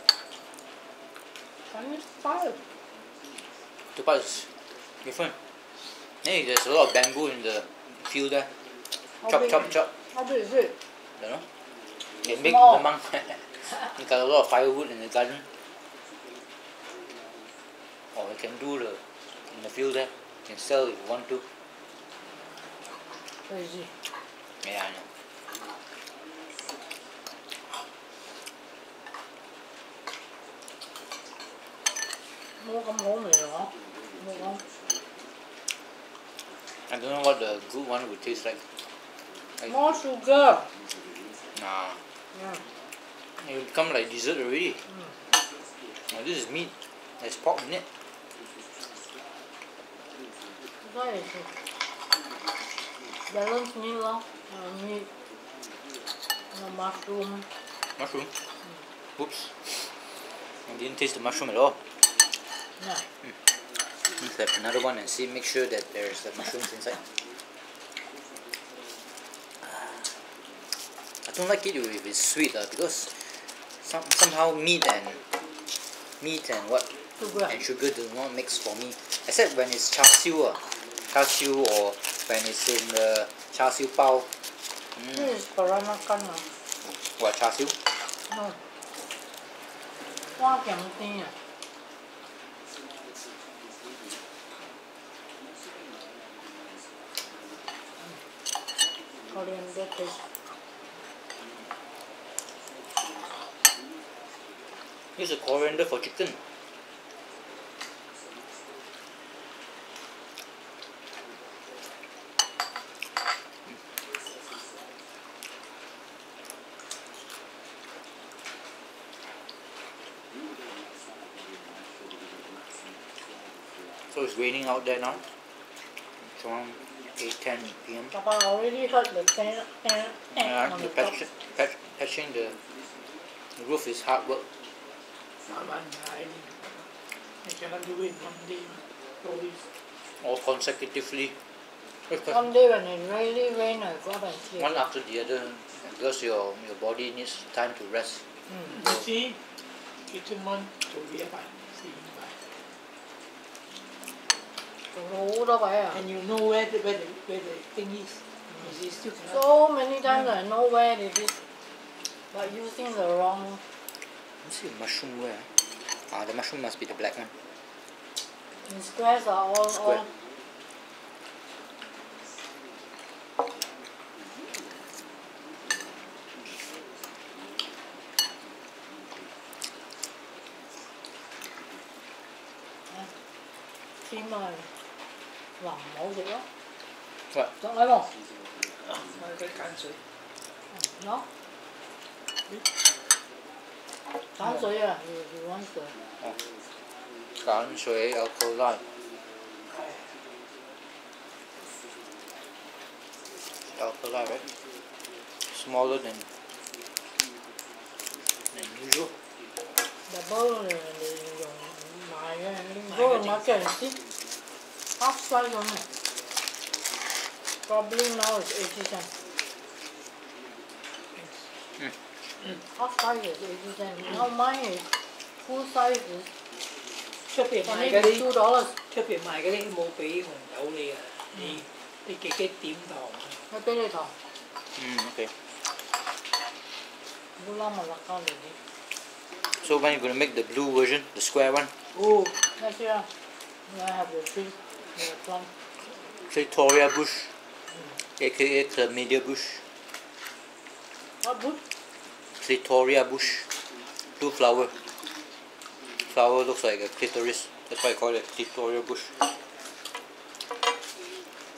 Chinese style. Ketupat is different. Hey, there's a lot of bamboo in the field there. Chop. How big is it? Don't know. Can make Small. lemang. You got a lot of firewood in the garden. Or you can do in the field there. You can sell if you want to. Crazy. Yeah, I know. Mua咁好味啊！冇講 I don't know what the good one would taste like. more sugar. Nah, Yeah. it will become like dessert already. Now this is meat. There's pork in it. That is balanced meal lor. Meat. Mushroom. Mushroom. Oops. I didn't taste the mushroom at all. Yeah. Let's have another one and see. Make sure that there's the mushrooms inside. I don't like it if it's sweet because somehow meat and Sugar. sugar do not mix for me. Except when it's char siu or when it's in the char siu bao. This is Peranakan lah. What, char siu? No. Hoa kiang tinh à. Coriander taste. Use a coriander for chicken. So it's raining out there now. It's around 8:10 p.m. Papa already heard the on the The top. patching the roof is hard work. I cannot do it one day. Always. All consecutively. One day when it really rain, I go up and see. One after the other, because your body needs time to rest. You see, kitchen one to be by seeing by. 好多位啊 And you know where the thing is. You see, still cannot. So many times I know where it is, but using the wrong. Let's see mushroom where? The mushroom must be the black one. The squares are all Square. 鮮啊，嗱唔好食咯。喂，仲喺冇？我嘅鹼水。喏，鹼水啊，要揾水。鹼水 alkaline。Alkaline, right? Smaller than usual. Double 你用買嘅，你嗰個買幾人知？Half size only. Probably now it's 80 cents. Half size is 80 cents. Now mine is full size is 出邊賣 only 嗰啲， $2. 出邊賣嗰啲冇俾紅豆你啊，你自己點糖。我俾你糖， Okay. 唔好攬埋落膠嚟嘅。 So when you're gonna make the blue version, the square one, 哦， Next year, I have the tree, the plant. Clitoria bush, aka chlamydia bush. What wood? Clitoria bush, blue flower. Flower looks like a clitoris. That's why I call it clitoria bush.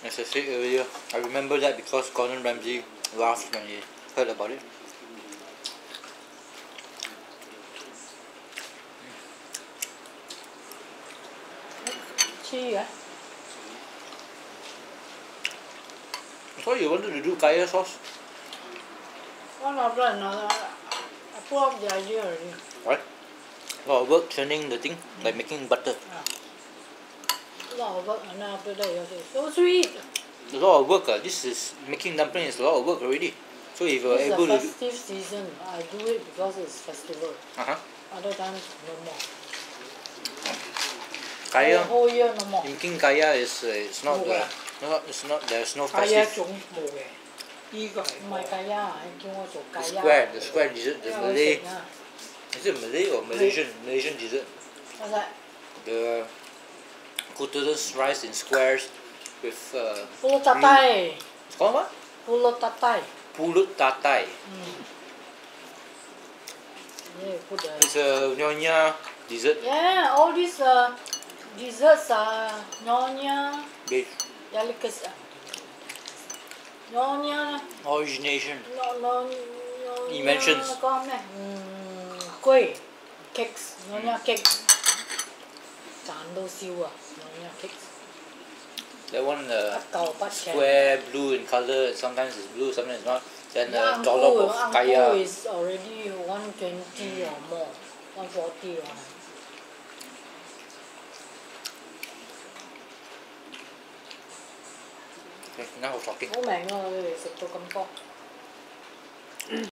As I said earlier, I remember that because Gordon Ramsay laughed when he heard about it. Chi à? I thought you wanted to do kaya sauce. One of them, I pull up the idea already. Right? A lot of work churning the thing, like making butter. A lot of work, and then after that you say, so sweet. A lot of work. This is making dumpling is a lot of work already. So if you're This is able a to do, festive season. I do it because it's festival. Other times, no more. The kaya, whole year, no more. making kaya is it's not it's not there's no 係一 festive. 種冇嘅，呢個係唔係雞呀，係叫我做 The 雞呀。 the square dessert, the 因為我 Malay. 食啊 Is it Malay or Malaysian dessert? What's that? The glutinous rice in squares with Pulut tatai. it's called what? Pulut tatai. Pulut tatai. Yeah, put the... It's a Nyonya dessert Yeah, all these desserts are Nyonya based delicacy. Nyonya, origination. Nyonya Inventions. 嗰個咩？龜 cakes, Nyonya cakes. 賺到燒啊 Nyonya cakes. That one 不夠不請。 square blue in color. Sometimes it's blue, sometimes it's not. Then Yeah, a dollop of kaya. Uncle is already 120 or more, 140 or Okay, now we're talking. 好明啊！你哋食到咁多。